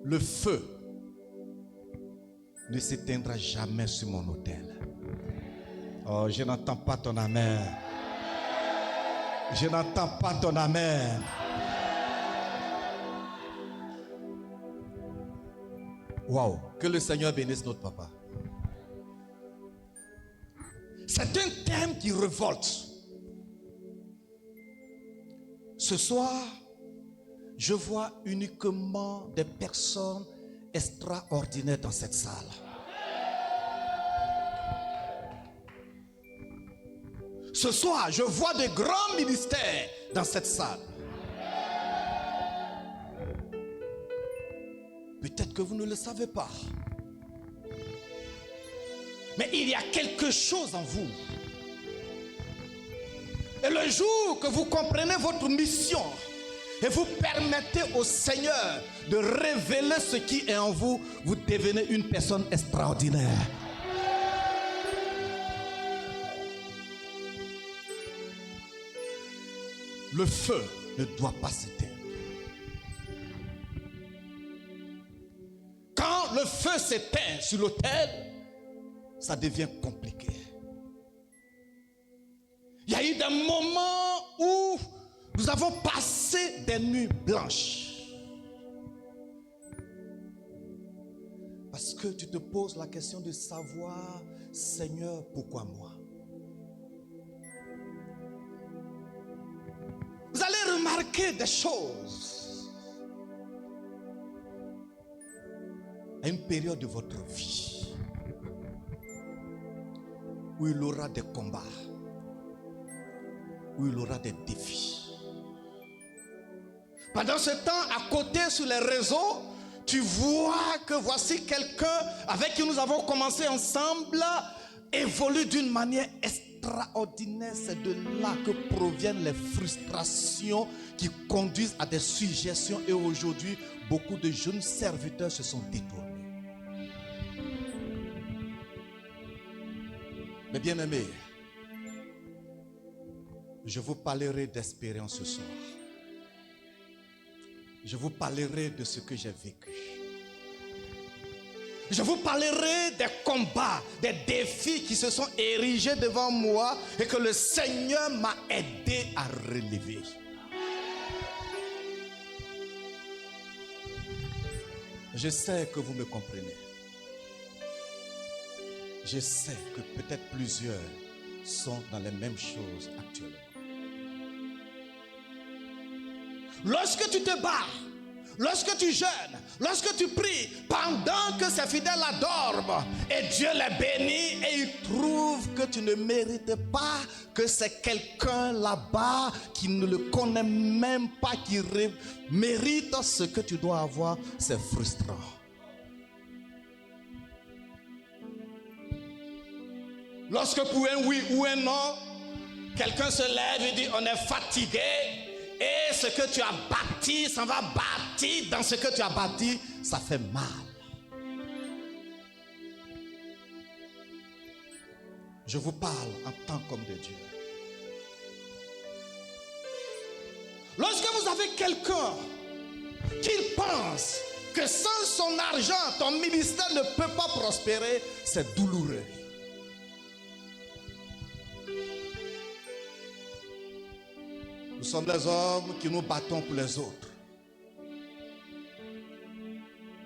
Le feu ne s'éteindra jamais sur mon autel. Oh, je n'entends pas ton amen. Je n'entends pas ton amen. Waouh, que le Seigneur bénisse notre papa. C'est un thème qui révolte. Ce soir, je vois uniquement des personnes extraordinaires dans cette salle. Ce soir, je vois de grands ministères dans cette salle. Peut-être que vous ne le savez pas. Mais il y a quelque chose en vous. Et le jour que vous comprenez votre mission et vous permettez au Seigneur de révéler ce qui est en vous, vous devenez une personne extraordinaire. Le feu ne doit pas s'éteindre. Quand le feu s'éteint sur l'autel, ça devient compliqué. Il y a eu des moments où nous avons passé des nuits blanches. Parce que tu te poses la question de savoir, Seigneur, pourquoi moi? Vous allez remarquer des choses à une période de votre vie où il y aura des combats, où il y aura des défis. Pendant ce temps, à côté sur les réseaux, tu vois que voici quelqu'un avec qui nous avons commencé ensemble évolue d'une manière extraordinaire. C'est de là que proviennent les frustrations qui conduisent à des suggestions. Et aujourd'hui, beaucoup de jeunes serviteurs se sont détournés. Mais bien aimés, je vous parlerai d'expérience ce soir. Je vous parlerai de ce que j'ai vécu. Je vous parlerai des combats, des défis qui se sont érigés devant moi et que le Seigneur m'a aidé à relever. Je sais que vous me comprenez. Je sais que peut-être plusieurs sont dans les mêmes choses actuellement. Lorsque tu te bats, lorsque tu jeûnes, lorsque tu pries, pendant que ces fidèles adorent, et Dieu les bénit et il trouve que tu ne mérites pas, que c'est quelqu'un là-bas qui ne le connaît même pas, qui mérite ce que tu dois avoir, c'est frustrant. Lorsque pour un oui ou un non, quelqu'un se lève et dit on est fatigué, et ce que tu as bâti, ça va bâtir dans ce que tu as bâti, ça fait mal. Je vous parle en tant qu'homme de Dieu. Lorsque vous avez quelqu'un qui pense que sans son argent, ton ministère ne peut pas prospérer, c'est douloureux. Nous sommes des hommes qui nous battons pour les autres.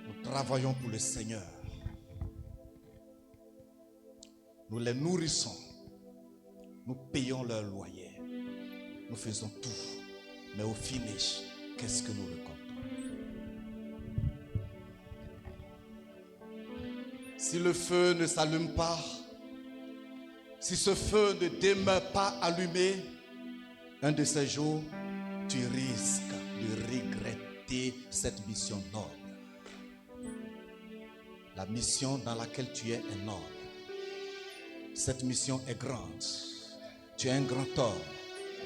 Nous travaillons pour le Seigneur. Nous les nourrissons. Nous payons leur loyer. Nous faisons tout. Mais au finish, qu'est-ce que nous récoltons? Si le feu ne s'allume pas, si ce feu ne demeure pas allumé, un de ces jours, tu risques de regretter cette mission noble. La mission dans laquelle tu es est noble. Cette mission est grande. Tu es un grand homme.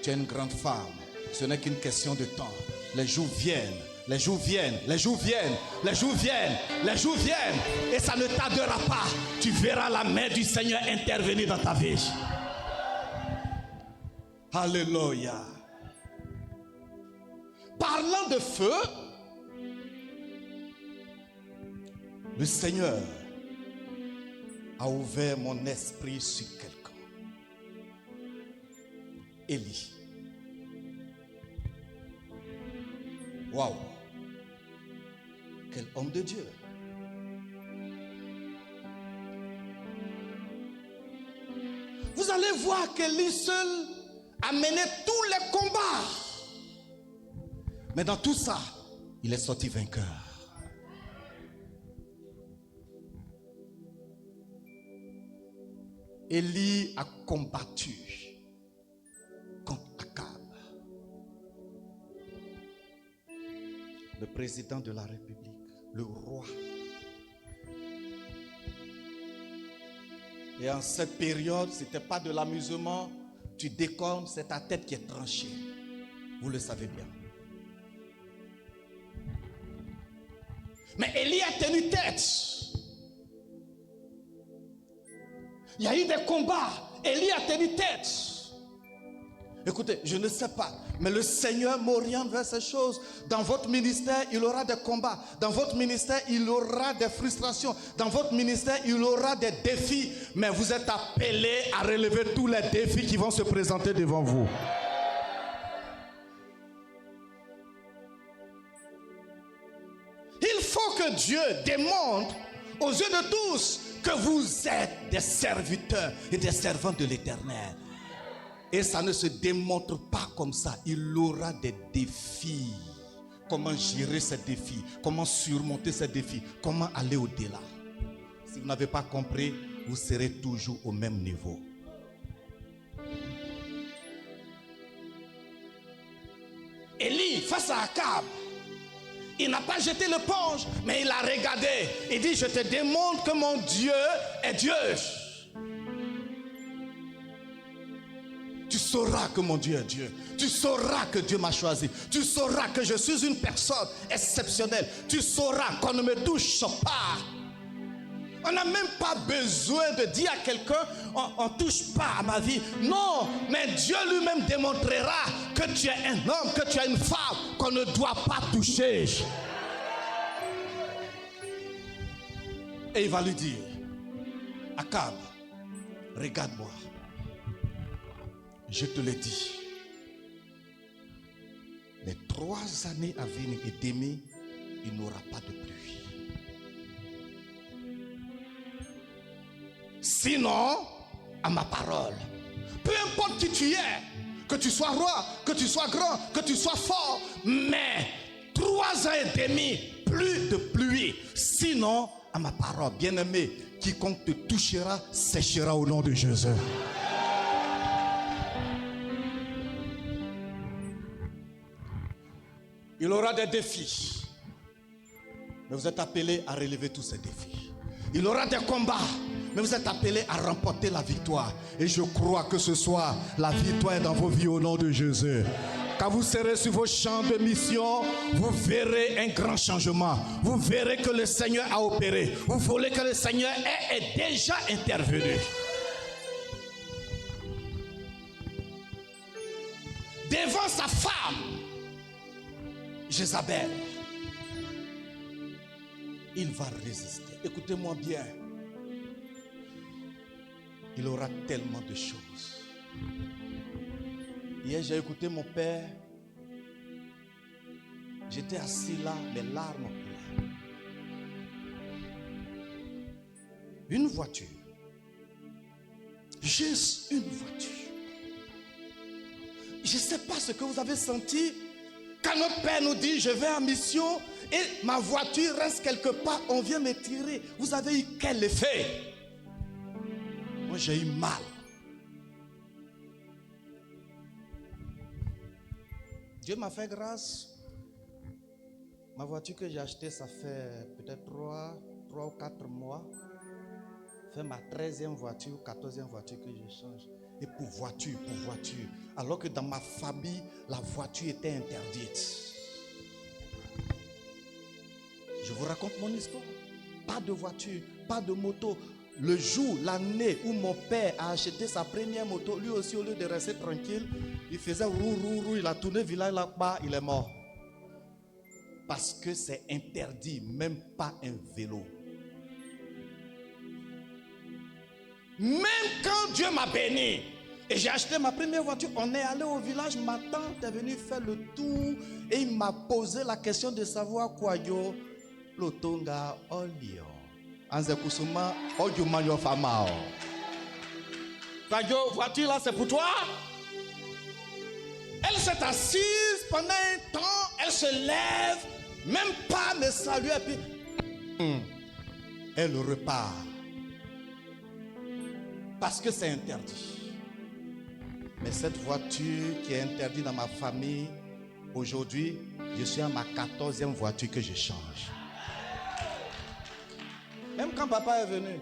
Tu es une grande femme. Ce n'est qu'une question de temps. Les jours viennent. Les jours viennent. Les jours viennent. Les jours viennent. Les jours viennent. Et ça ne tardera pas. Tu verras la main du Seigneur intervenir dans ta vie. Alléluia. Parlant de feu, Le Seigneur a ouvert mon esprit sur quelqu'un. Élie. Waouh! Quel homme de Dieu! Vous allez voir qu'Élie seul a mené tous les combats. Mais dans tout ça, il est sorti vainqueur. Élie a combattu contre Akab, le président de la République, le roi. Et en cette période, ce n'était pas de l'amusement. Tu déconnes, c'est ta tête qui est tranchée. Vous le savez bien. Mais Élie a tenu tête. Il y a eu des combats. Élie a tenu tête. Écoutez, je ne sais pas, mais le Seigneur m'oriente vers ces choses. Dans votre ministère, il y aura des combats. Dans votre ministère, il y aura des frustrations. Dans votre ministère, il y aura des défis. Mais vous êtes appelés à relever tous les défis qui vont se présenter devant vous. Il faut que Dieu démontre aux yeux de tous que vous êtes des serviteurs et des servants de l'Éternel. Et ça ne se démontre pas comme ça. Il aura des défis. Comment gérer ces défis? Comment surmonter ces défis? Comment aller au-delà? Si vous n'avez pas compris, vous serez toujours au même niveau. Élie, face à Akab, il n'a pas jeté l'éponge, mais il a regardé. Il dit, je te démontre que mon Dieu est Dieu. Tu sauras que mon Dieu est Dieu. Tu sauras que Dieu m'a choisi. Tu sauras que je suis une personne exceptionnelle. Tu sauras qu'on ne me touche pas. On n'a même pas besoin de dire à quelqu'un, on ne touche pas à ma vie. Non, mais Dieu lui-même démontrera que tu es un homme, que tu es une femme, qu'on ne doit pas toucher. Et il va lui dire, Akab, regarde-moi. Je te l'ai dit. Les 3 années à venir et demie, il n'aura pas de pluie. Sinon, à ma parole, peu importe qui tu es, que tu sois roi, que tu sois grand, que tu sois fort, mais 3 ans et demi, plus de pluie. Sinon, à ma parole, bien-aimé, quiconque te touchera, séchera au nom de Jésus. Il aura des défis. Mais vous êtes appelés à relever tous ces défis. Il aura des combats. Mais vous êtes appelés à remporter la victoire. Et je crois que ce soir, la victoire est dans vos vies au nom de Jésus. Quand vous serez sur vos champs de mission, vous verrez un grand changement. Vous verrez que le Seigneur a opéré. Vous verrez que le Seigneur est déjà intervenu. Devant sa femme, Jézabel, il va résister. Écoutez-moi bien. Il aura tellement de choses. Hier, j'ai écouté mon père. J'étais assis là, les larmes coulaient. Une voiture. Juste une voiture. Je ne sais pas ce que vous avez senti. Quand notre père nous dit, je vais en mission et ma voiture reste quelque part, on vient me tirer. Vous avez eu quel effet? Moi, j'ai eu mal. Dieu m'a fait grâce. Ma voiture que j'ai achetée, ça fait peut-être 3 ou 4 mois. C'est ma 13e voiture, 14e voiture que je change. Et pour voiture. Alors que dans ma famille, la voiture était interdite. Je vous raconte mon histoire. Pas de voiture, pas de moto. Le jour, l'année où mon père a acheté sa première moto, lui aussi, au lieu de rester tranquille, il faisait roux, il a tourné village là-bas, il est mort. Parce que c'est interdit, même pas un vélo. Même quand Dieu m'a béni et j'ai acheté ma première voiture, on est allé au village, ma tante est venue faire le tour et il m'a posé la question de savoir quoi yo lotonga olio. Anze kusuma oju manyo famao. Quoi yo voiture là c'est pour toi? Elle s'est assise pendant un temps, elle se lève, même pas me saluer et puis elle repart. Parce que c'est interdit. Mais cette voiture qui est interdite dans ma famille, aujourd'hui, je suis à ma 14e voiture que je change. Même quand papa est venu,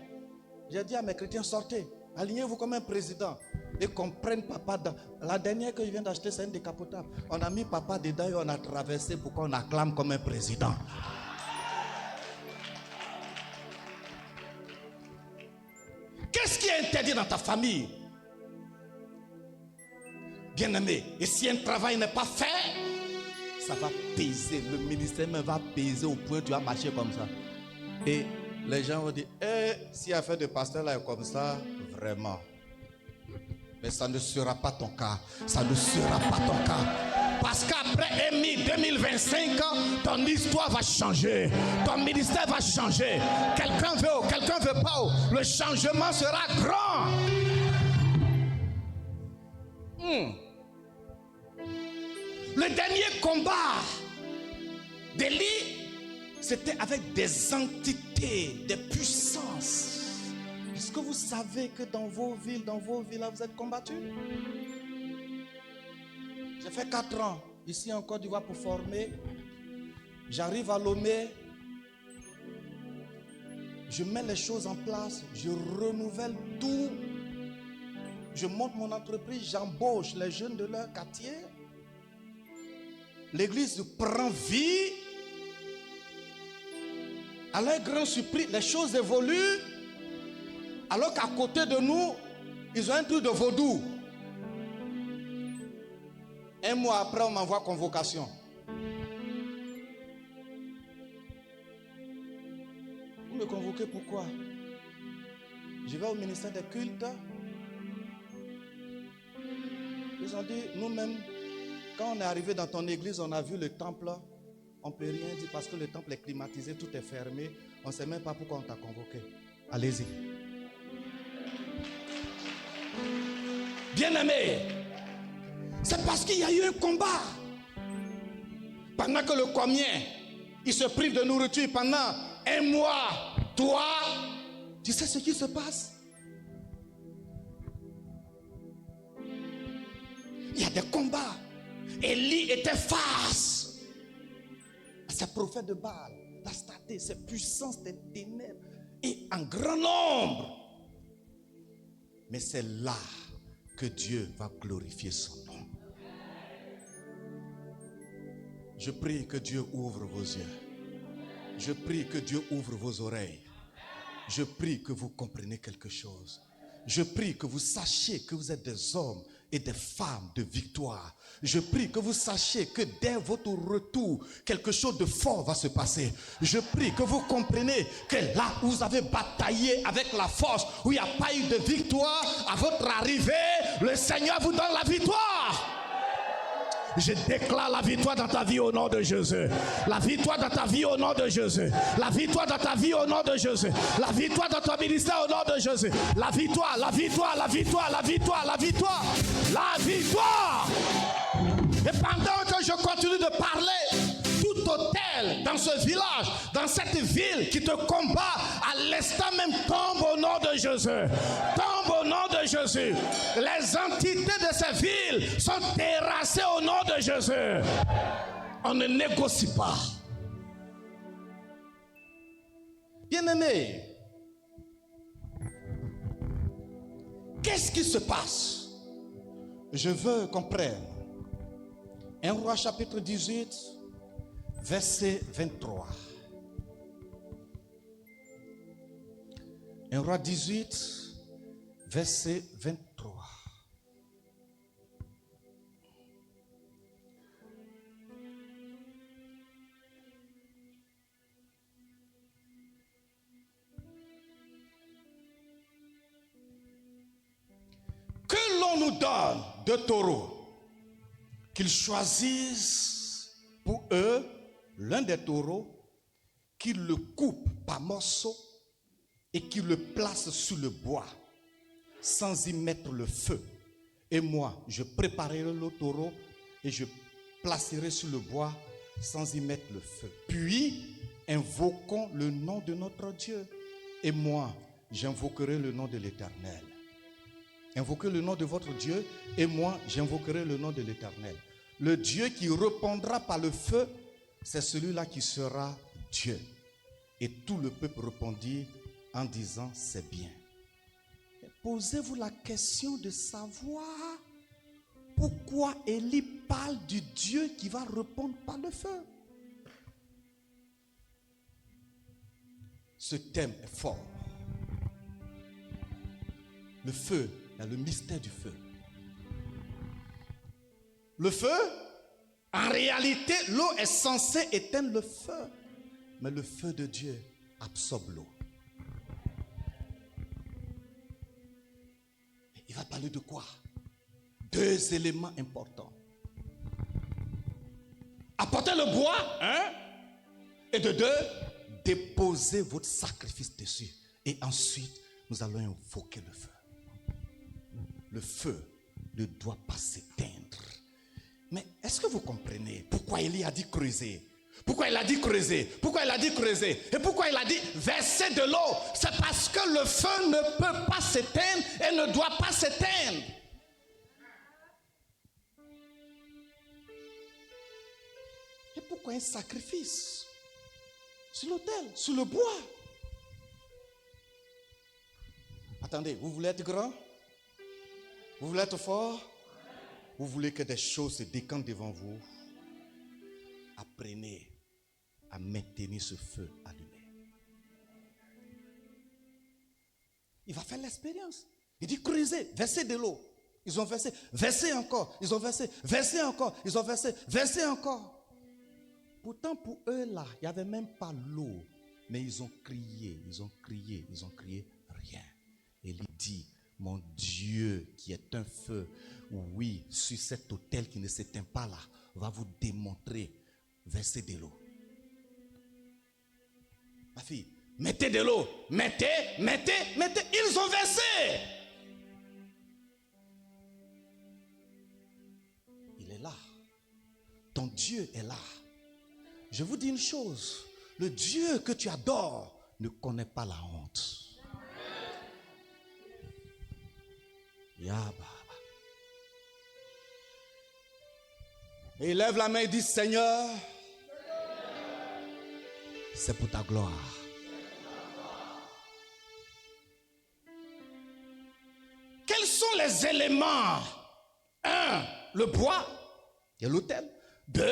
j'ai dit à mes chrétiens, sortez, alignez-vous comme un président. Et qu'on prenne papa dans... La dernière que je viens d'acheter, c'est un décapotable. On a mis papa dedans et on a traversé pour qu'on acclame comme un président. Qu'est-ce qui est interdit dans ta famille? Bien-aimé, et si un travail n'est pas fait, ça va peser. Le ministère même va peser au point où tu vas marcher comme ça. Et les gens vont dire, si l'affaire de pasteur là est comme ça, vraiment. Mais ça ne sera pas ton cas. Ça ne sera pas ton cas. Parce qu'après EMI 2025, ton histoire va changer. Ton ministère va changer. Quelqu'un veut, quelqu'un veut pas. Le changement sera grand. Le dernier combat d'Élie, c'était avec des entités, des puissances. Est-ce que vous savez que dans vos villes, là, vous êtes combattus? J'ai fait 4 ans ici en Côte d'Ivoire pour former. J'arrive à Lomé. Je mets les choses en place. Je renouvelle tout. Je monte mon entreprise. J'embauche les jeunes de leur quartier. L'église prend vie. À leur grand surprise, les choses évoluent. Alors qu'à côté de nous, ils ont un truc de vaudou. Un mois après, on m'envoie convocation. Vous me convoquez pourquoi? Je vais au ministère des cultes. Ils ont dit, nous-mêmes, quand on est arrivé dans ton église, on a vu le temple. On ne peut rien dire parce que le temple est climatisé, tout est fermé. On ne sait même pas pourquoi on t'a convoqué. Allez-y. Bien-aimé, c'est parce qu'il y a eu un combat. Pendant que le comien, il se prive de nourriture pendant un mois, toi, tu sais ce qui se passe? Il y a des combats. Élie était face à ces prophètes de Baal, d'Astarté, ces puissances des ténèbres, et en grand nombre. Mais c'est là que Dieu va glorifier son nom. Je prie que Dieu ouvre vos yeux. Je prie que Dieu ouvre vos oreilles. Je prie que vous compreniez quelque chose. Je prie que vous sachiez que vous êtes des hommes et des femmes de victoire. Je prie que vous sachiez que dès votre retour, quelque chose de fort va se passer. Je prie que vous compreniez que là où vous avez bataillé avec la force, où il n'y a pas eu de victoire, à votre arrivée, le Seigneur vous donne la victoire. Je déclare la victoire dans ta vie au nom de Jésus. La victoire dans ta vie au nom de Jésus. La victoire dans ta vie au nom de Jésus. La victoire dans ton ministère au nom de Jésus. La victoire, la victoire, la victoire, la victoire, la victoire. La victoire. Et pendant que je continue de parler, tout hôtel dans ce village, dans cette ville qui te combat, à l'instant même tombe au nom de Jésus. Tombe au nom de Jésus. Les entités de ces villes sont terrassées au nom de Jésus. On ne négocie pas. Bien-aimé, qu'est-ce qui se passe? Je veux qu'on prenne 1 Roi chapitre 18, verset 23. 1 Roi 18, verset 23. donne 2 taureaux, qu'ils choisissent pour eux l'un des taureaux, qu'ils le coupent par morceaux et qu'ils le placent sur le bois sans y mettre le feu. Et moi, je préparerai le taureau et je placerai sur le bois sans y mettre le feu. Puis, invoquons le nom de notre Dieu. Et moi, j'invoquerai le nom de l'Éternel. Invoquez le nom de votre Dieu et moi, j'invoquerai le nom de l'Éternel. Le Dieu qui répondra par le feu, c'est celui-là qui sera Dieu. Et tout le peuple répondit en disant, c'est bien. Posez-vous la question de savoir pourquoi Élie parle du Dieu qui va répondre par le feu. Ce thème est fort. Le feu, il y a le mystère du feu. Le feu, en réalité, l'eau est censée éteindre le feu. Mais le feu de Dieu absorbe l'eau. Il va parler de quoi? 2 éléments importants. Apportez le bois, et de 2, déposez votre sacrifice dessus. Et ensuite, nous allons invoquer le feu. Le feu ne doit pas s'éteindre. Mais est-ce que vous comprenez pourquoi Élie a dit creuser? Pourquoi il a dit creuser? Pourquoi il a dit creuser? Et pourquoi il a dit verser de l'eau? C'est parce que le feu ne peut pas s'éteindre et ne doit pas s'éteindre. Et pourquoi un sacrifice? Sur l'autel, sur le bois. Attendez, vous voulez être grand? Vous voulez être fort? Vous voulez que des choses se décantent devant vous? Apprenez à maintenir ce feu allumé. Il va faire l'expérience. Il dit creuser, verser de l'eau. Ils ont versé, verser encore. Ils ont versé, verser encore. Ils ont versé, verser encore. Pourtant pour eux là, il n'y avait même pas l'eau. Mais ils ont crié, ils ont crié, ils ont crié, rien. Et il dit, mon Dieu qui est un feu, oui, sur cet autel qui ne s'éteint pas là, va vous démontrer. Versez de l'eau. Ma fille, mettez de l'eau. Mettez. Ils ont versé. Il est là. Ton Dieu est là. Je vous dis une chose. Le Dieu que tu adores ne connaît pas la honte. Et il lève la main et dit, Seigneur, c'est pour ta gloire. Quels sont les éléments? 1, le bois et l'autel. 2,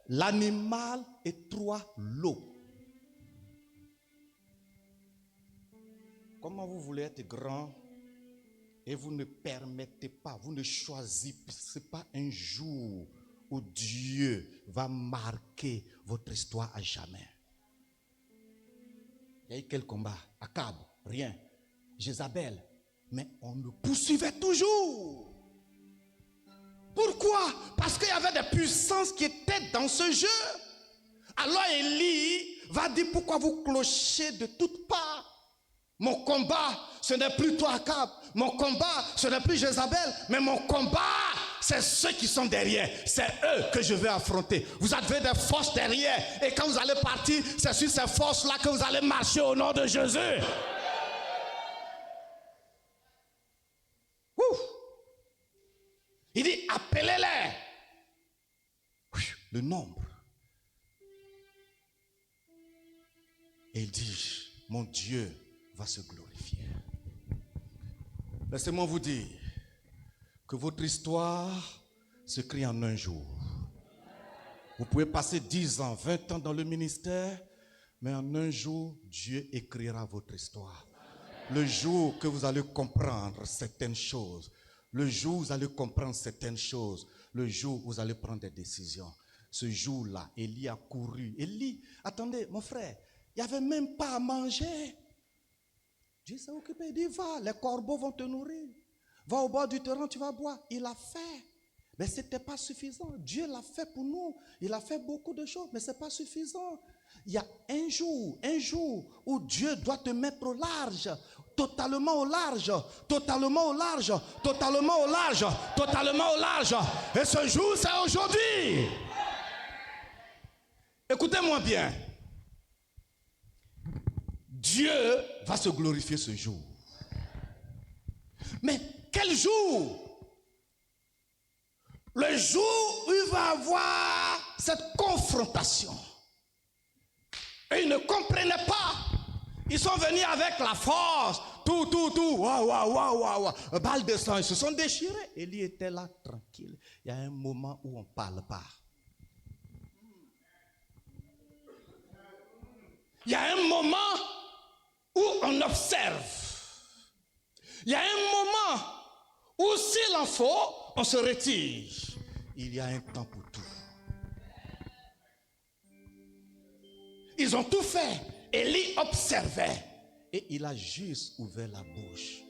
l'animal. Et 3, l'eau. Comment vous voulez être grand et vous ne permettez pas, vous ne choisissez pas un jour où Dieu va marquer votre histoire à jamais? Il y a eu quel combat? Akab, rien. Jézabel, mais on le poursuivait toujours. Pourquoi? Parce qu'il y avait des puissances qui étaient dans ce jeu. Alors Élie va dire, pourquoi vous clochez de toutes parts? Mon combat, ce n'est plus toi Akab. Mon combat, ce n'est plus Jézabel. Mais mon combat, c'est ceux qui sont derrière. C'est eux que je vais affronter. Vous avez des forces derrière. Et quand vous allez partir, c'est sur ces forces-là que vous allez marcher au nom de Jésus. Ouf. Il dit, appelez-les. Le nombre. Et il dit, mon Dieu va se glorifier. Laissez-moi vous dire que votre histoire s'écrit en un jour. Vous pouvez passer 10 ans, 20 ans dans le ministère, mais en un jour, Dieu écrira votre histoire. Le jour que vous allez comprendre certaines choses, le jour où vous allez comprendre certaines choses, le jour où vous allez prendre des décisions. Ce jour-là, Élie a couru. Élie, attendez, mon frère, il n'y avait même pas à manger. Dieu s'est occupé, il dit, va, les corbeaux vont te nourrir. Va au bord du torrent, tu vas boire. Il a fait. Mais ce n'était pas suffisant. Dieu l'a fait pour nous. Il a fait beaucoup de choses, mais ce n'est pas suffisant. Il y a un jour où Dieu doit te mettre au large. Totalement au large. Totalement au large. Totalement au large. Totalement au large. Et ce jour, c'est aujourd'hui. Écoutez-moi bien. Dieu va se glorifier ce jour. Mais quel jour? Le jour où il va avoir cette confrontation. Et ils ne comprenaient pas. Ils sont venus avec la force. Tout. Balle de sang, ils se sont déchirés. Élie était là tranquille. Il y a un moment où on ne parle pas. Il y a un moment où on observe. Il y a un moment où s'il en faut, on se retire. Il y a un temps pour tout. Ils ont tout fait. Élie observait. Et il a juste ouvert la bouche.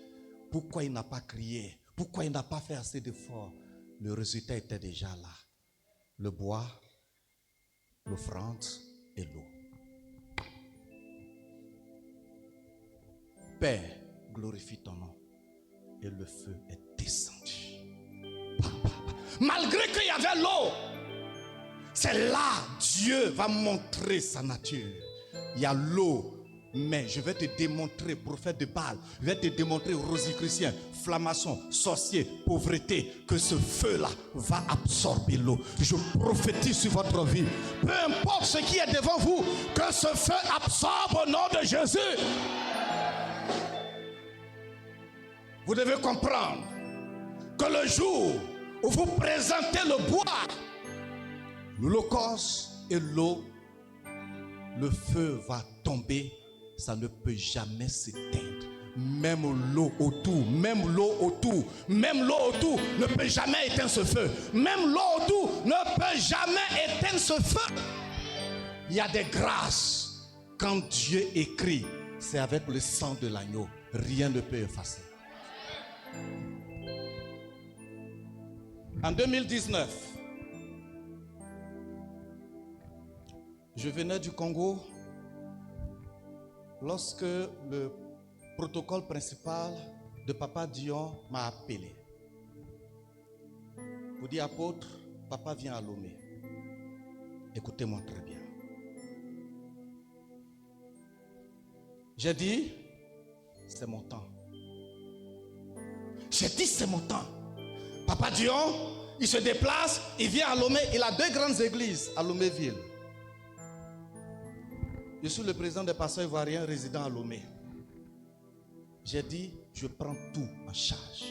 Pourquoi il n'a pas crié? Pourquoi il n'a pas fait assez d'efforts? Le résultat était déjà là. Le bois, l'offrande et l'eau. Père, glorifie ton nom. Et le feu est descendu. Malgré qu'il y avait l'eau, c'est là Dieu va montrer sa nature. Il y a l'eau, mais je vais te démontrer, prophète de Baal, je vais te démontrer, rosicrucien, flammaçon, sorcier, pauvreté, que ce feu-là va absorber l'eau. Je prophétise sur votre vie. Peu importe ce qui est devant vous, que ce feu absorbe au nom de Jésus. Vous devez comprendre que le jour où vous présentez le bois, l'holocauste et l'eau, le feu va tomber, ça ne peut jamais s'éteindre. Même l'eau autour ne peut jamais éteindre ce feu. Même l'eau autour ne peut jamais éteindre ce feu. Il y a des grâces. Quand Dieu écrit, c'est avec le sang de l'agneau. Rien ne peut effacer. En 2019, je venais du Congo lorsque le protocole principal de Papa Dion m'a appelé. Vous dites, apôtre, Papa vient à Lomé. Écoutez-moi très bien. J'ai dit, c'est mon temps. J'ai dit, c'est mon temps. Papa Dion, il se déplace, il vient à Lomé. Il a 2 grandes églises à Loméville. Je suis le président des pasteurs ivoiriens résidant à Lomé. J'ai dit, je prends tout en charge.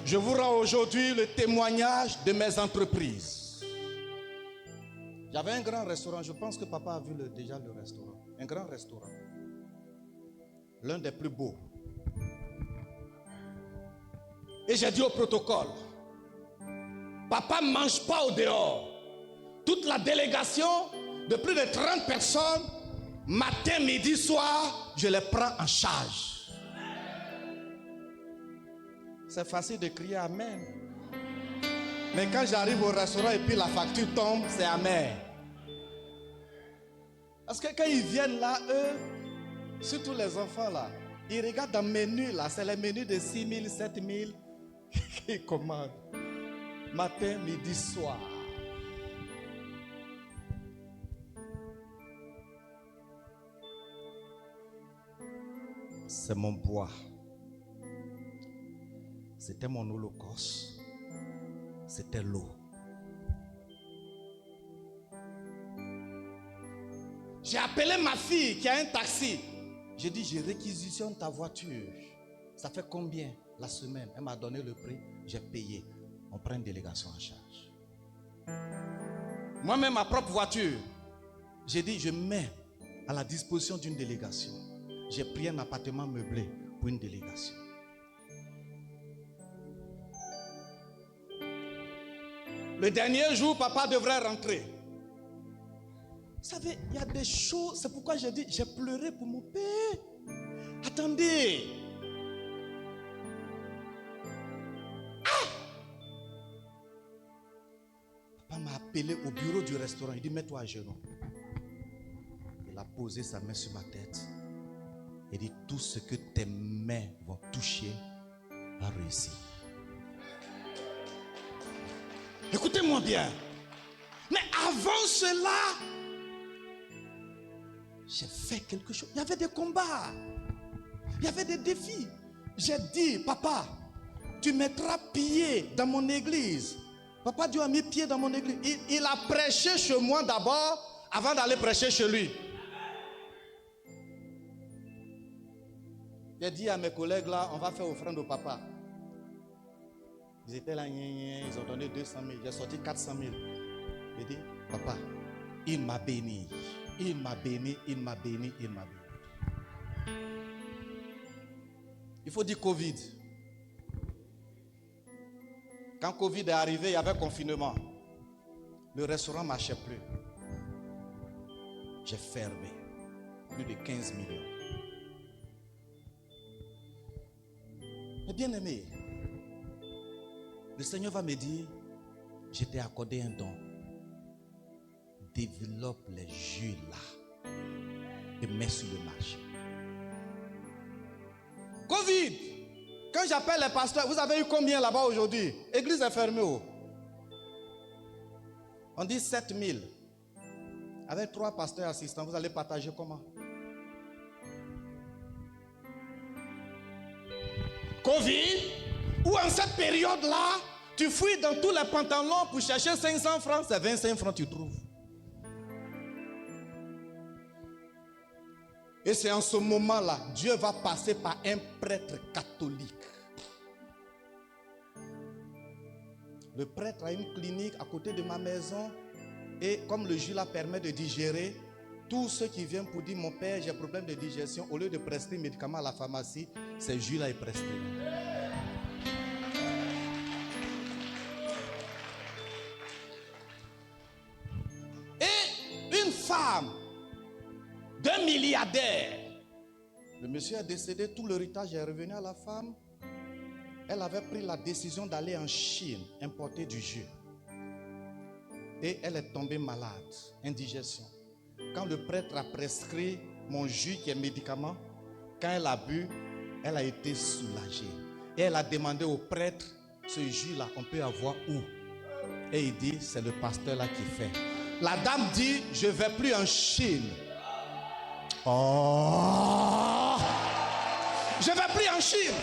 Je vous rends aujourd'hui le témoignage de mes entreprises. J'avais un grand restaurant, je pense que papa a vu déjà le restaurant. Un grand restaurant. L'un des plus beaux. Et j'ai dit au protocole, papa ne mange pas au dehors. Toute la délégation de plus de 30 personnes, matin, midi, soir, je les prends en charge. C'est facile de crier amen. Mais quand j'arrive au restaurant et puis la facture tombe, c'est amen. Parce que quand ils viennent là, eux, surtout les enfants là, ils regardent dans le menu là, c'est les menus de 6 000, 7 000 qu'ils commandent. Matin, midi, soir. C'est mon bois. C'était mon holocauste. C'était l'eau. J'ai appelé ma fille qui a un taxi. J'ai dit, je réquisitionne ta voiture. Ça fait combien la semaine? Elle m'a donné le prix. J'ai payé. On prend une délégation en charge. Moi-même, ma propre voiture. J'ai dit, je mets à la disposition d'une délégation. J'ai pris un appartement meublé pour une délégation. Le dernier jour, papa devrait rentrer. Vous savez, il y a des choses, c'est pourquoi j'ai dit, j'ai pleuré pour mon père. Attendez, m'a appelé au bureau du restaurant. Il dit, mets-toi à genoux. Il a posé sa main sur ma tête. Il dit, tout ce que tes mains vont toucher va réussir. Écoutez-moi bien. Mais avant cela, j'ai fait quelque chose. Il y avait des combats. Il y avait des défis. J'ai dit, papa, tu mettras pied dans mon église. Papa Dieu a mis pied dans mon église. Il a prêché chez moi d'abord avant d'aller prêcher chez lui. J'ai dit à mes collègues là, on va faire offrande au papa. Ils étaient là, ils ont donné 200 000. J'ai sorti 400 000. J'ai dit, papa, il m'a béni. Il m'a béni, il m'a béni, il m'a béni. Il faut dire Covid. Quand Covid est arrivé, il y avait confinement. Le restaurant ne marchait plus. J'ai fermé. Plus de 15 millions. Mais bien aimé, le Seigneur va me dire, je t'ai accordé un don. Développe les jus là et mets sur le marché. Covid. Quand j'appelle les pasteurs, vous avez eu combien là-bas aujourd'hui? L'église est fermée. Oh. On dit 7 000. Avec 3 pasteurs assistants, vous allez partager comment? Covid, ou en cette période-là, tu fouilles dans tous les pantalons pour chercher 500 francs, c'est 25 francs tu trouves. Et c'est en ce moment-là, Dieu va passer par un prêtre catholique. Le prêtre a une clinique à côté de ma maison et comme le jus là permet de digérer, tous ceux qui viennent pour dire mon père j'ai un problème de digestion, au lieu de prescrire médicaments à la pharmacie, ce jus là est prescrit. Et une femme d'un milliardaire, le monsieur est décédé, tout l'héritage est revenu à la femme. Elle avait pris la décision d'aller en Chine, importer du jus. Et elle est tombée malade, indigestion. Quand le prêtre a prescrit mon jus qui est médicament, quand elle a bu, elle a été soulagée. Et elle a demandé au prêtre, ce jus-là, on peut avoir où? Et il dit, c'est le pasteur là qui fait. La dame dit, je ne vais plus en Chine. Oh! Je ne vais plus en Chine.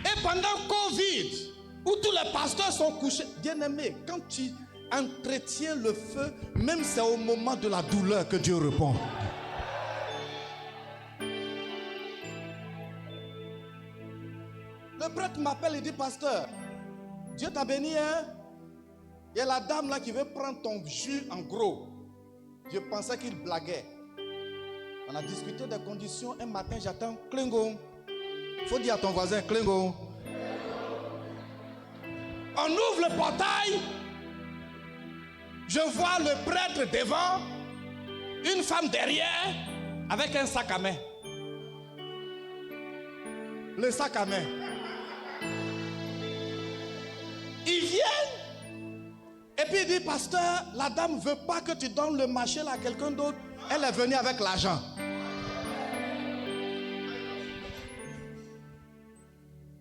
Et pendant Covid, où tous les pasteurs sont couchés, bien aimé, quand tu entretiens le feu, même c'est au moment de la douleur que Dieu répond. Le prêtre m'appelle et dit, pasteur, Dieu t'a béni, hein? Il y a la dame là qui veut prendre ton jus en gros. Je pensais qu'il blaguait. On a discuté des conditions. Un matin, j'attends Klingon. Il faut dire à ton voisin Klingon. On ouvre le portail. Je vois le prêtre devant, une femme derrière, avec un sac à main. Le sac à main. Ils viennent. Et puis il dit, pasteur, la dame ne veut pas que tu donnes le marché là à quelqu'un d'autre. Elle est venue avec l'argent.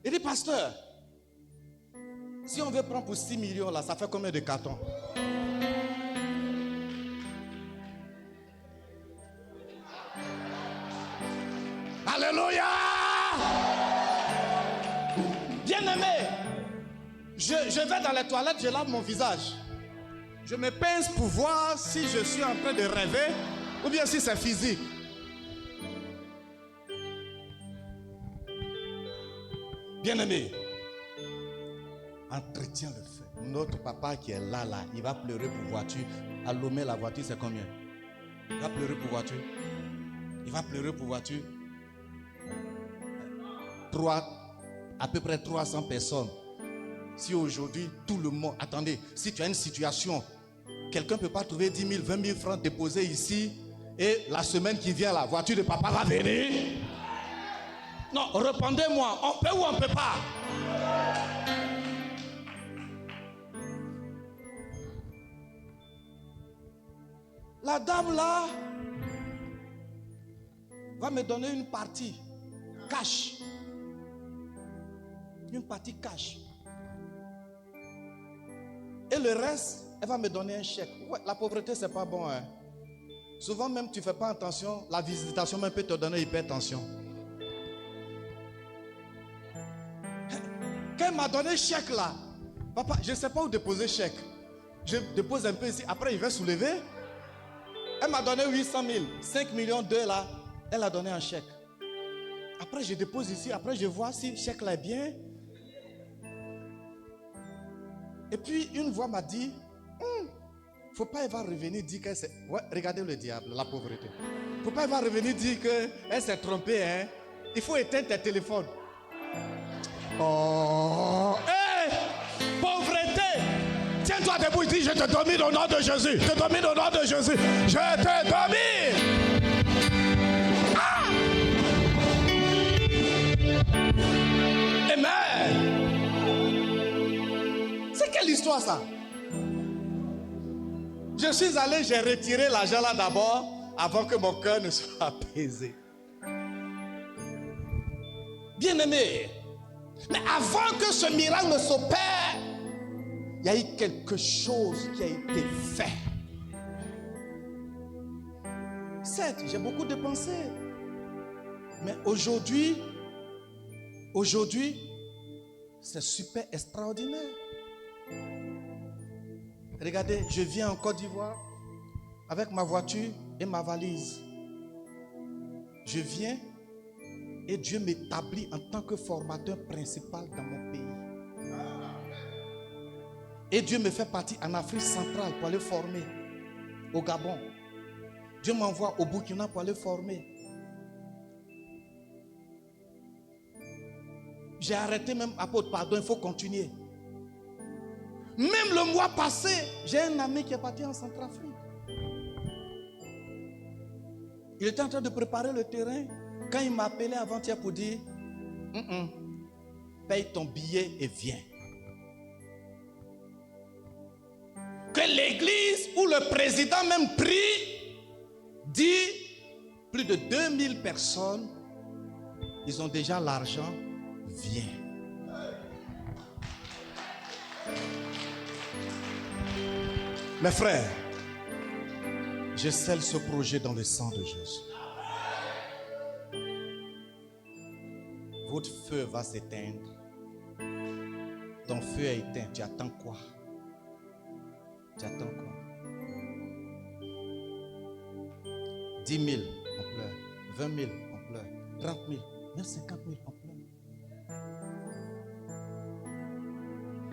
Il dit, pasteur, si on veut prendre pour 6 millions là, ça fait combien de cartons? Alléluia! Bien-aimé, je vais dans les toilettes, je lave mon visage. Je me pince pour voir si je suis en train de rêver ou bien si c'est physique. Bien-aimé, entretiens le feu. Notre papa qui est là, il va pleurer pour voiture. À Lomé, la voiture, c'est combien? Il va pleurer pour voiture. Il va pleurer pour voiture. À peu près 300 personnes. Si aujourd'hui, tout le monde... Attendez, si tu as une situation, quelqu'un ne peut pas trouver 10 000, 20 000 francs déposés ici, et la semaine qui vient, la voiture de papa va venir. Non, répondez-moi, on peut ou on ne peut pas? La dame là va me donner une partie cash. Une partie cash. Et le reste, elle va me donner un chèque. Ouais, la pauvreté, c'est pas bon. Hein. Souvent même, tu ne fais pas attention. La visitation même peut te donner hypertension. Quand elle m'a donné le chèque là, papa, je ne sais pas où déposer le chèque. Je dépose un peu ici. Après, il va soulever. Elle m'a donné 800 000. 5 millions d'euros là, elle a donné un chèque. Après, je dépose ici. Après, je vois si le chèque là est bien. Et puis, une voix m'a dit, faut pas, elle va revenir dire que c'est... Ouais, regardez le diable, la pauvreté. Faut pas, elle va revenir dire qu'elle s'est trompée. Hein. Il faut éteindre tes téléphones. Oh, hé, pauvreté. Tiens-toi debout, dis, je te domine au nom de Jésus. Je te domine au nom de Jésus. Je te domine. Ah! Amen. C'est quelle histoire ça? Je suis allé, j'ai retiré l'argent là d'abord avant que mon cœur ne soit apaisé. Bien-aimé, mais avant que ce miracle ne s'opère, il y a eu quelque chose qui a été fait. Certes, j'ai beaucoup dépensé, mais aujourd'hui, c'est super extraordinaire. Regardez, je viens en Côte d'Ivoire avec ma voiture et ma valise. Je viens et Dieu m'établit en tant que formateur principal dans mon pays. Et Dieu me fait partir en Afrique centrale pour aller former au Gabon. Dieu m'envoie au Burkina pour aller former. J'ai arrêté même, apôtre, pardon, il faut continuer. Même le mois passé, j'ai un ami qui est parti en Centrafrique. Il était en train de préparer le terrain. Quand il m'a appelé avant-hier pour dire, paye ton billet et viens. Que l'église ou le président même prie, dit, plus de 2000 personnes, ils ont déjà l'argent, viens. Mes frères, je scelle ce projet dans le sang de Jésus. Votre feu va s'éteindre. Ton feu est éteint. Tu attends quoi? Tu attends quoi? 10 000, on pleure. 20 000, on pleure. 30 000, même 50 000, on pleure.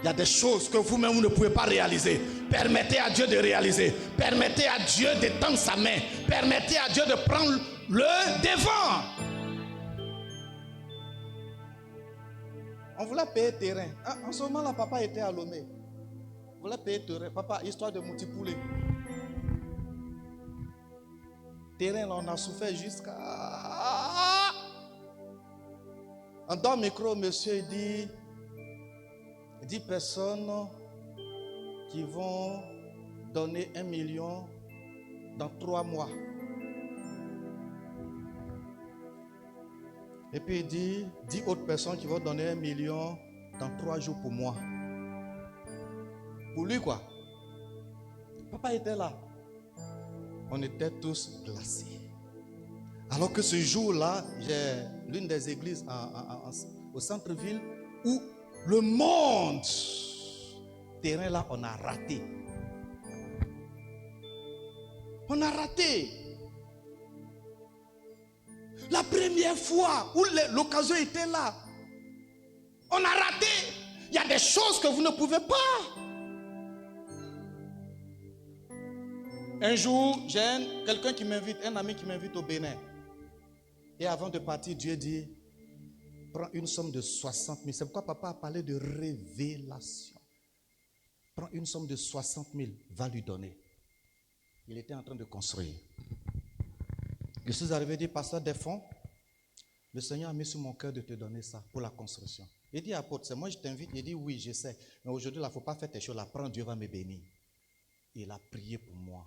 Il y a des choses que vous-même vous ne pouvez pas réaliser. Permettez à Dieu de réaliser. Permettez à Dieu d'étendre sa main. Permettez à Dieu de prendre le devant. On voulait payer terrain. En ce moment-là, papa était à Lomé. On voulait payer terrain. Papa, histoire de multiplier. Terrain, là, on a souffert jusqu'à... En dans le micro, monsieur dit... 10 personnes qui vont donner 1 million dans 3 mois. Et puis il dit 10 autres personnes qui vont donner 1 million dans 3 jours pour moi. Pour lui quoi? Papa était là. On était tous glacés. Alors que ce jour-là, j'ai l'une des églises au centre-ville où le monde, terrain là, on a raté. On a raté. La première fois où l'occasion était là, on a raté. Il y a des choses que vous ne pouvez pas. Un jour, j'ai quelqu'un qui m'invite, un ami qui m'invite au Bénin. Et avant de partir, Dieu dit, prends une somme de 60 000. C'est pourquoi papa a parlé de révélation. Prends une somme de 60 000, va lui donner. Il était en train de construire. Je suis arrivé et dit, pasteur des fonds, le Seigneur a mis sur mon cœur de te donner ça pour la construction. Il dit, apôtre, c'est moi je t'invite. Il dit, oui, je sais. Mais aujourd'hui, il ne faut pas faire tes choses là. Prends, Dieu va me bénir. Il a prié pour moi.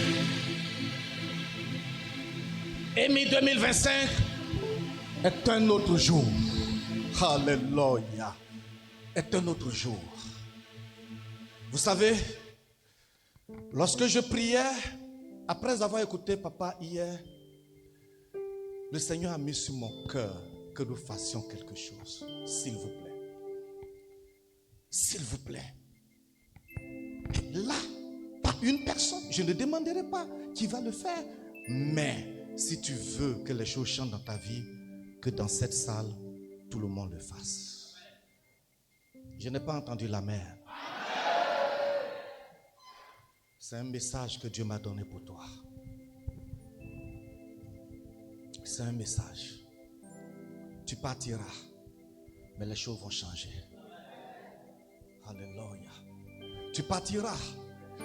Amy 2025 est un autre jour. Alléluia. Est un autre jour. Vous savez, lorsque je priais, après avoir écouté papa hier, le Seigneur a mis sur mon cœur que nous fassions quelque chose. S'il vous plaît. S'il vous plaît. Et là, pas une personne, je ne demanderai pas qui va le faire. Mais si tu veux que les choses changent dans ta vie, que dans cette salle, tout le monde le fasse. Je n'ai pas entendu l'amen. C'est un message que Dieu m'a donné pour toi. C'est un message. Tu partiras, mais les choses vont changer. Alléluia. Tu partiras,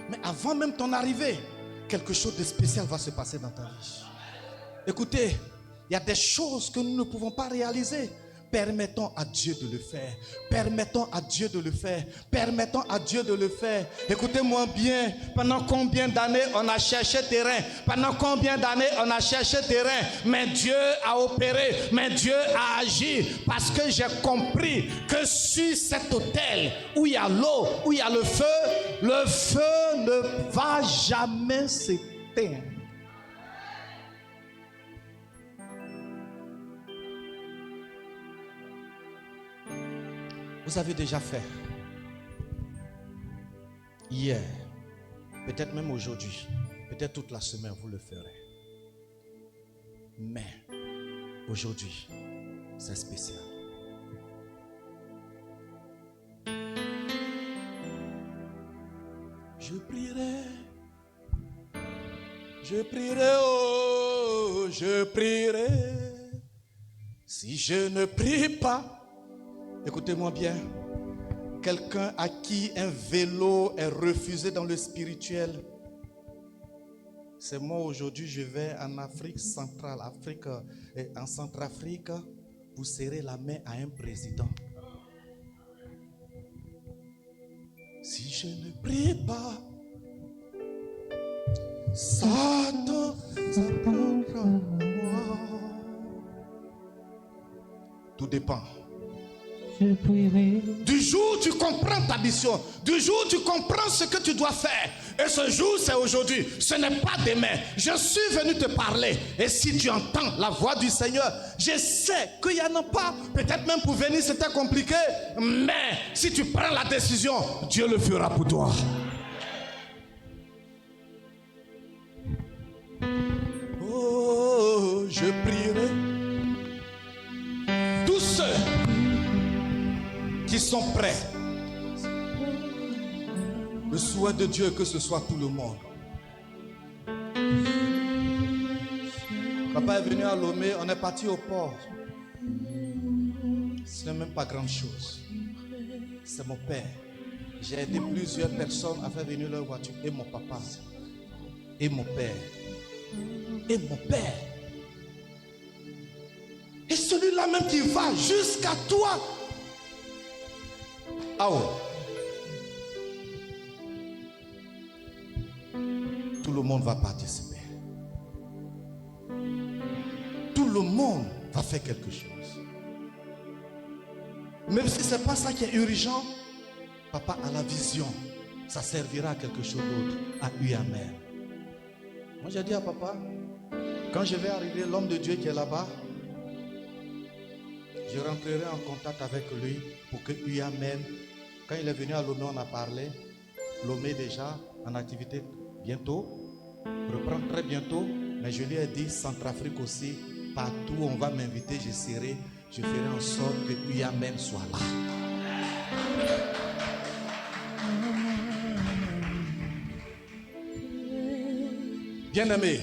mais avant même ton arrivée, quelque chose de spécial va se passer dans ta vie. Écoutez, il y a des choses que nous ne pouvons pas réaliser. Permettons à Dieu de le faire. Permettons à Dieu de le faire. Permettons à Dieu de le faire. Écoutez-moi bien. Pendant combien d'années on a cherché terrain? Pendant combien d'années on a cherché terrain? Mais Dieu a opéré. Mais Dieu a agi. Parce que j'ai compris que sur cet autel où il y a l'eau, où il y a le feu ne va jamais s'éteindre. Vous avez déjà fait. Hier, peut-être même aujourd'hui, peut-être toute la semaine, vous le ferez. Mais aujourd'hui, c'est spécial. Je prierai, oh, je prierai. Si je ne prie pas, écoutez-moi bien, quelqu'un à qui un vélo est refusé dans le spirituel, c'est moi aujourd'hui, je vais en Afrique centrale, en Centrafrique, pour serrer la main à un président. Si je ne prie pas, Satan prendra moi. Tout dépend. Du jour où tu comprends ta mission, du jour où tu comprends ce que tu dois faire, et ce jour c'est aujourd'hui, ce n'est pas demain. Je suis venu te parler, et si tu entends la voix du Seigneur, je sais qu'il n'y en a pas, peut-être même pour venir c'était compliqué, mais si tu prends la décision, Dieu le fera pour toi. Oh, je prierai. Tous ceux qui sont prêts. Le souhait de Dieu est que ce soit tout le monde. Papa est venu à Lomé, on est parti au port. Ce n'est même pas grand chose. C'est mon père. J'ai aidé plusieurs personnes à faire venir leur voiture. Et mon papa. Et mon père. Et mon père. Et celui-là même qui va jusqu'à toi. Ah oh. Tout le monde va participer. Tout le monde va faire quelque chose. Même si ce n'est pas ça qui est urgent, papa a la vision. Ça servira à quelque chose d'autre. À Amen. Moi j'ai dit à papa, quand je vais arriver, l'homme de Dieu qui est là-bas, je rentrerai en contact avec lui pour que Amen. Quand il est venu à Lomé, on a parlé. Lomé déjà en activité bientôt, reprend très bientôt. Mais je lui ai dit, Centrafrique aussi, partout où on va m'inviter, je ferai en sorte que Amen soit là. Bien-aimé,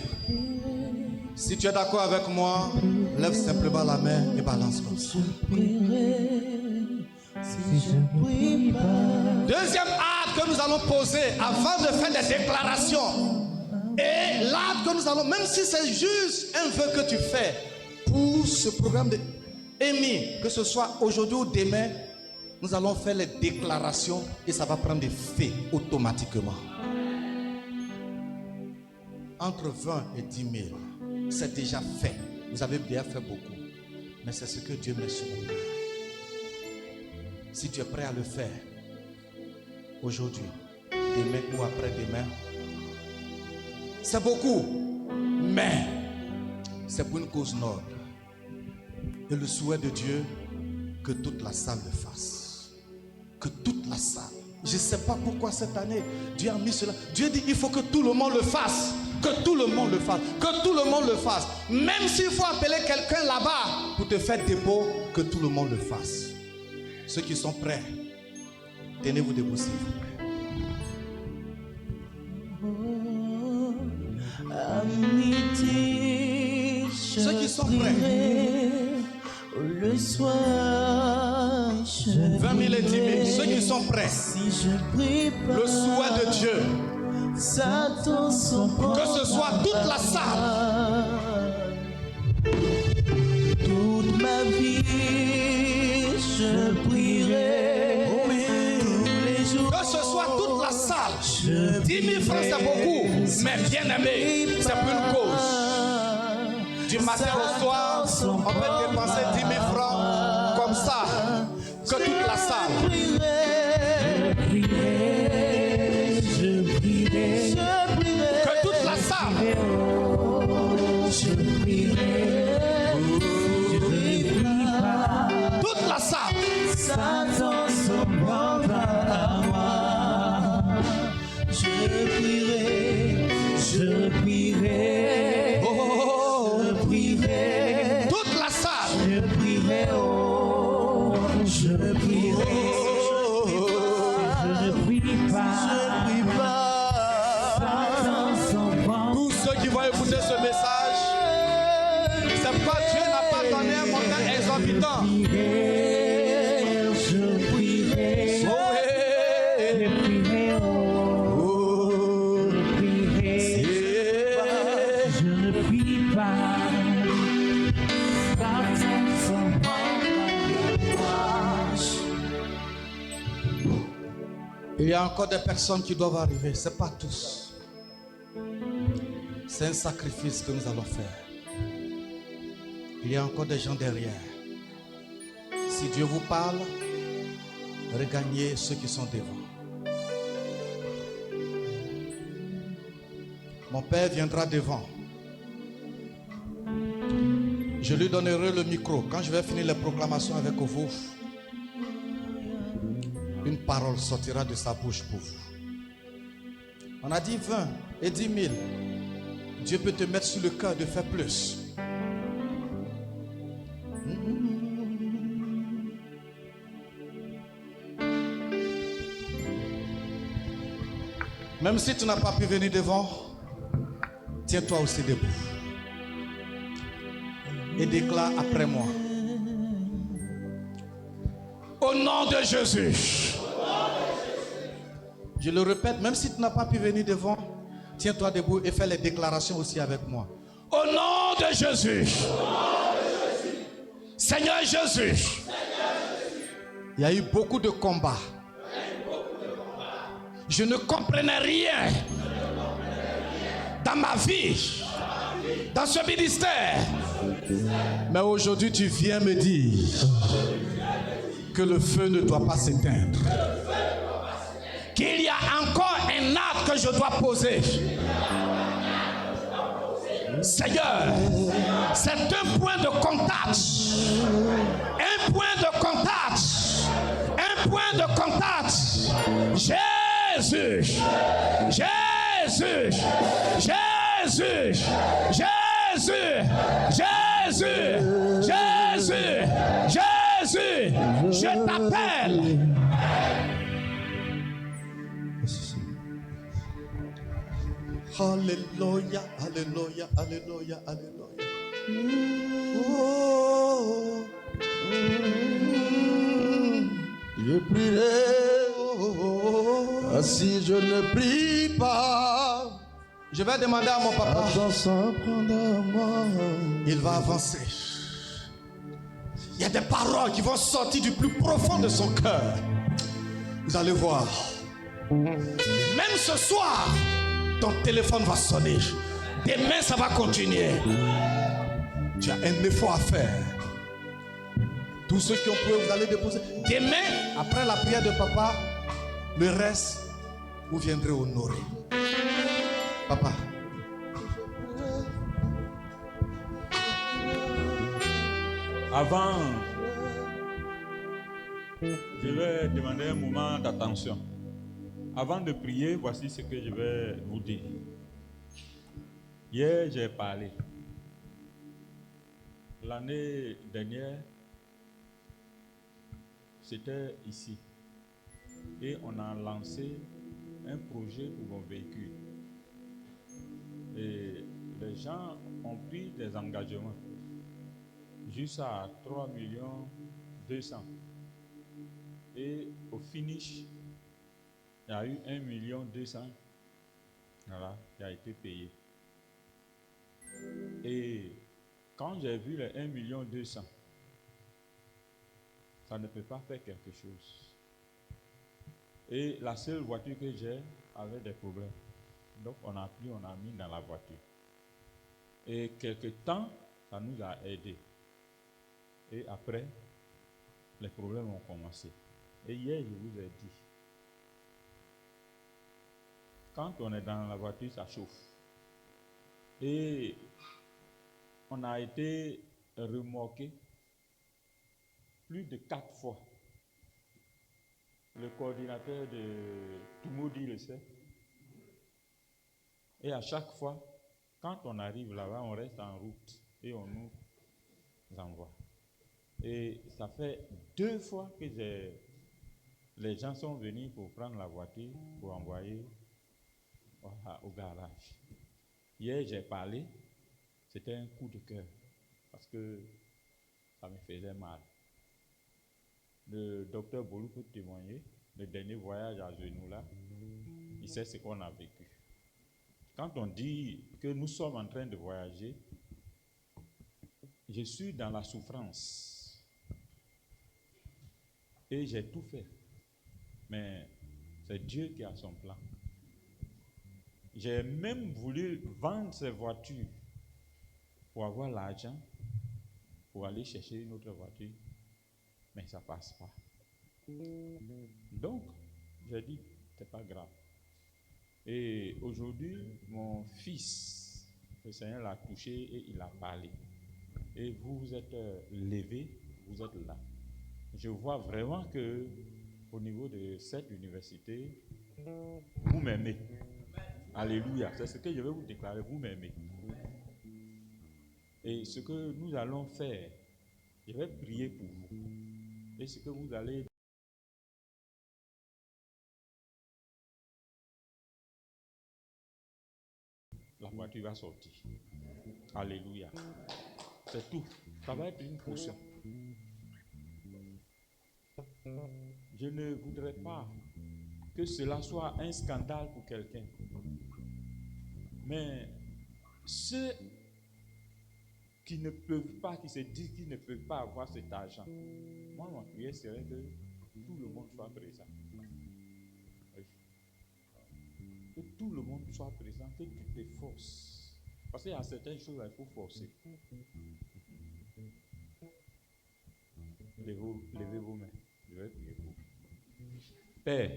si tu es d'accord avec moi, lève simplement la main et balance comme ça. Deuxième acte que nous allons poser avant de faire des déclarations. Et l'acte que nous allons, même si c'est juste un vœu que tu fais pour ce programme de Amy, que ce soit aujourd'hui ou demain, nous allons faire les déclarations et ça va prendre des faits automatiquement. Entre 20 et 10 000, c'est déjà fait. Vous avez déjà fait beaucoup. Mais c'est ce que Dieu met sur mon cœur. Si tu es prêt à le faire, aujourd'hui, demain ou après-demain, c'est beaucoup. Mais c'est pour une cause noble. Et le souhait de Dieu, que toute la salle le fasse. Que toute la salle. Je ne sais pas pourquoi cette année, Dieu a mis cela. Dieu dit, il faut que tout le monde le fasse. Que tout le monde le fasse. Que tout le monde le fasse. Même s'il faut appeler quelqu'un là-bas pour te faire dépôt, que tout le monde le fasse. Ceux qui sont prêts, tenez-vous debout s'il vous plaît. Amitié, ceux qui sont prêts. Le soir, 20 000 et 10 000. Ceux qui sont prêts. Si je prie pas, le souhait de Dieu. Satan s'en prend. Que ce soit toute la salle. Toute ma vie, je prierai. Tous les jours. Que ce soit toute la salle. 10 000 francs, c'est beaucoup. Mais bien aimé, c'est pour une cause. Du matin au soir, on peut dépenser 10 000 francs comme ça. Que toute la salle. Que toute la salle. Toute la salle. Satan s'en prendra à moi. Je prierai, je prierai. Je prierai. Toute la salle. Je prierai, oh, je prierai. Je ne prie pas. Satan s'en prend. Tous ceux qui vont écouter ce message, c'est pourquoi Dieu n'a pas donné un montant exorbitant. Je prierai. Je prierai, oh, je prierai. Je ne prie pas. Satan s'en prend. Il y a encore des personnes qui doivent arriver, ce n'est pas tous. C'est un sacrifice que nous allons faire. Il y a encore des gens derrière. Si Dieu vous parle, regagnez ceux qui sont devant. Mon Père viendra devant. Je lui donnerai le micro. Quand je vais finir les proclamations avec vous, une parole sortira de sa bouche pour vous. On a dit 20 et 10 000. Dieu peut te mettre sur le cœur de faire plus. Même si tu n'as pas pu venir devant, tiens-toi aussi debout. Et déclare après moi. Au nom de Jésus. Je le répète, même si tu n'as pas pu venir devant, tiens-toi debout et fais les déclarations aussi avec moi. Au nom de Jésus. Seigneur Jésus. Il y a eu beaucoup de combats. Je ne comprenais rien dans ma vie, dans ce ministère. Mais aujourd'hui, tu viens me dire que le feu ne doit pas s'éteindre. Qu'il y a encore un acte que je dois poser. Seigneur, c'est un point de contact. Un point de contact. Un point de contact. Jésus. Jésus. Jésus. Jésus. Jésus. Jésus. Jésus. Je t'appelle. Alléluia, alléluia, alléluia, alléluia. Oh, Je prierai. Si je ne prie pas, je vais demander à mon papa. Satan s'en prendra à moi. Il va avancer. Il y a des paroles qui vont sortir du plus profond de son cœur. Vous allez voir. Même ce soir, ton téléphone va sonner. Demain, ça va continuer. Tu as un effort à faire. Tous ceux qui ont pris, vous allez déposer. Demain, Après la prière de papa, le reste, vous viendrez honorer. Papa. Avant, je vais demander un moment d'attention. Avant de prier, voici ce que je vais vous dire. Hier, j'ai parlé. L'année dernière, c'était ici. Et on a lancé un projet pour mon véhicule. Et les gens ont pris des engagements jusqu'à 3 200 000. Et au finish, il y a eu 1 200 000 voilà, qui a été payé. Et quand j'ai vu les 1 200 000, ça ne peut pas faire quelque chose. Et la seule voiture que j'ai avait des problèmes. Donc on a pris, on a mis dans la voiture. Et quelque temps, ça nous a aidés. Et après, les problèmes ont commencé. Et hier, je vous ai dit, quand on est dans la voiture, ça chauffe. Et on a été remorqué plus de 4 fois. Le coordinateur de Toumoudi le sait. Et à chaque fois, quand on arrive là-bas, on reste en route et on nous envoie. Et ça fait 2 fois que les gens sont venus pour prendre la voiture, pour envoyer au garage. Hier, j'ai parlé, c'était un coup de cœur, parce que ça me faisait mal. Le docteur Boulou peut témoigner, le dernier voyage à genoux là, il sait ce qu'on a vécu. Quand on dit que nous sommes en train de voyager, je suis dans la souffrance. Et j'ai tout fait. Mais c'est Dieu qui a son plan. J'ai même voulu vendre ces voitures pour avoir l'argent, pour aller chercher une autre voiture. Mais ça ne passe pas. Donc, j'ai dit, c'est pas grave. Et aujourd'hui, mon fils, le Seigneur l'a touché et il a parlé. Et vous vous êtes levé, vous êtes là. Je vois vraiment que au niveau de cette université, vous m'aimez. Alléluia. C'est ce que je vais vous déclarer, vous m'aimez. Et ce que nous allons faire, je vais prier pour vous. Et ce que vous allez la voiture va sortir. Alléluia. C'est tout. Ça va être une potion. Je ne voudrais pas que cela soit un scandale pour quelqu'un. Mais ceux qui ne peuvent pas, qui se disent qu'ils ne peuvent pas avoir cet argent, moi, ma prière serait que tout le monde soit présent. Oui. Que tout le monde soit présent, que tu te forces. Parce qu'il y a certaines choses qu'il faut forcer. Levez vos mains. Je vais prier pour vous. Père,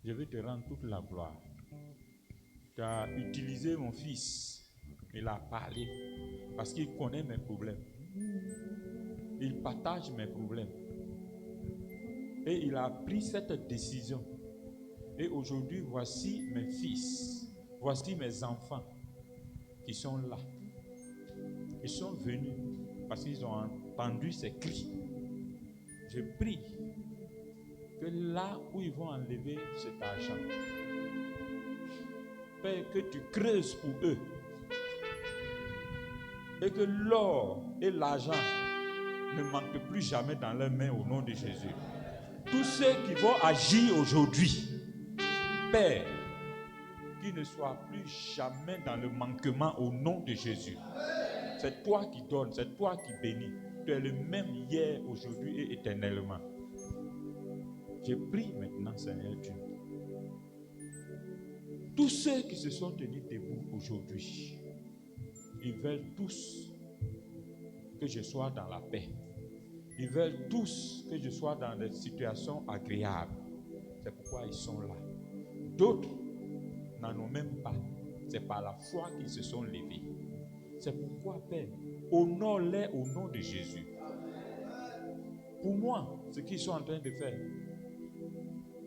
je vais te rendre toute la gloire. Tu as utilisé mon fils. Il a parlé parce qu'il connaît mes problèmes. Il partage mes problèmes. Et il a pris cette décision. Et aujourd'hui, voici mes fils. Voici mes enfants qui sont là. Ils sont venus parce qu'ils ont entendu ces cris. Je prie que là où ils vont enlever cet argent, Père, que tu creuses pour eux. Et que l'or et l'argent ne manquent plus jamais dans leurs mains au nom de Jésus. Tous ceux qui vont agir aujourd'hui, Père, qu'ils ne soient plus jamais dans le manquement au nom de Jésus. C'est toi qui donnes, c'est toi qui bénis. Tu es le même hier, aujourd'hui et éternellement. Je prie maintenant, Seigneur Dieu, Tous ceux qui se sont tenus debout aujourd'hui, ils veulent tous que je sois dans la paix. Ils veulent tous que je sois dans des situations agréables. C'est pourquoi ils sont là. D'autres n'en ont même pas. C'est par la foi qu'ils se sont levés. C'est pourquoi, Père, honore-les au nom de Jésus. Pour moi, ce qu'ils sont en train de faire,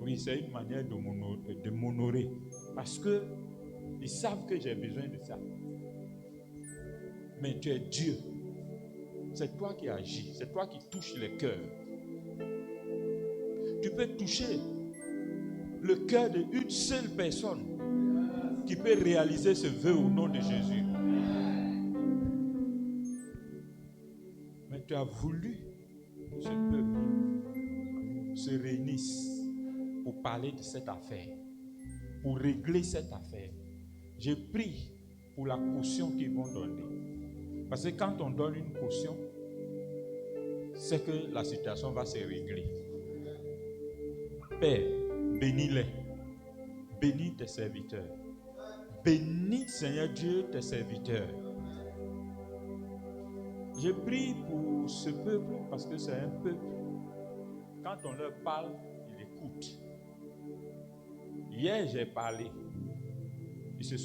oui, c'est une manière de m'honorer. Parce qu'ils savent que j'ai besoin de ça. Mais tu es Dieu. C'est toi qui agis. C'est toi qui touches les cœurs. Tu peux toucher le cœur d'une seule personne qui peut réaliser ce vœu au nom de Jésus. Mais tu as voulu que ce peuple se réunisse pour parler de cette affaire, pour régler cette affaire. Je prie pour la caution qu'ils vont donner. Parce que quand on donne une caution, c'est que la situation va se régler. Père, bénis-les. Bénis tes serviteurs. Bénis, Seigneur Dieu, tes serviteurs. Je prie pour ce peuple parce que c'est un peuple. Quand on leur parle, ils écoutent. Hier, j'ai parlé. Ils se sont